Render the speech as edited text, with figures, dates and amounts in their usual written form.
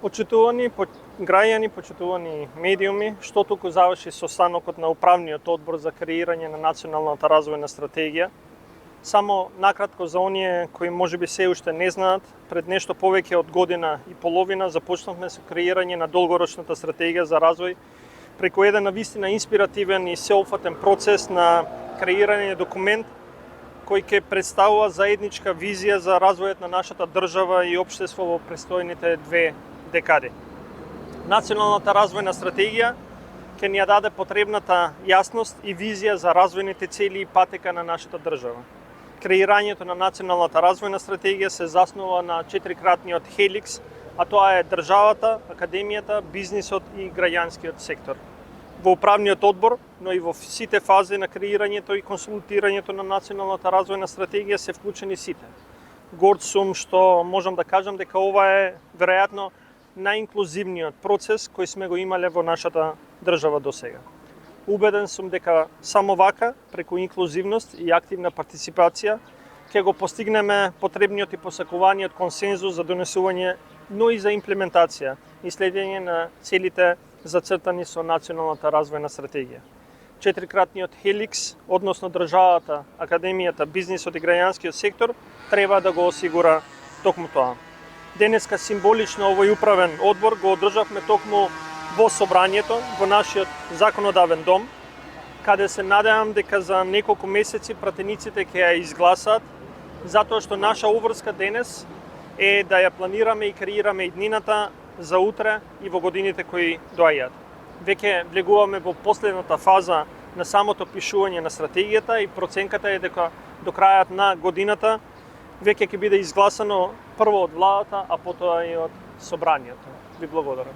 Почитувани граѓани, почитувани медиуми, што туку заврши состанокот на управниот одбор за креирање на националната развојна стратегија. Само накратко за оние кои можеби се уште не знаат, пред нешто повеќе од година и половина започнавме со креирање на долгорочната стратегија за развој преку еден навистина инспиративен и сеопфатен процес на креирање документ кој ќе представува заедничка визија за развојот на нашата држава и општество во престојните 2 декади. Националната развојна стратегија ќе ни ја даде потребната јасност и визија за развојните цели и патека на нашата држава. Креирањето на националната развојна стратегија се заснова на 4-кратниот хеликс, а тоа е државата, академијата, бизнисот и граѓанскиот сектор. Во управниот одбор, но и во сите фази на креирањето и консултирањето на националната развојна стратегија се вклучени сите. Горд сум што можам да кажам дека ова е веројатно најинклузивниот процес кој сме го имале во нашата држава досега. Убеден сум дека само вака, преку инклузивност и активна партиципација, ќе го постигнеме потребниот и посакуваниот консензус за донесување, но и за имплементација и следење на целите зацртани со националната развојна стратегија. 4-кратниот хеликс, односно државата, академијата, бизнисот и граѓанскиот сектор, треба да го осигура токму тоа. Денеска символично овој управен одбор го одржавме токму во собранието, во нашиот законодавен дом, каде се надевам дека за неколку месеци пратениците ќе ја изгласаат, затоа што наша уврска денес е да ја планираме и креираме иднината за утре и во годините кои доаѓаат. Веќе влегуваме во последната фаза на самото пишување на стратегијата и проценката е дека до крајот на годината веќе ќе биде изгласано прво од владата, а потоа и од собранието. Ви благодарам.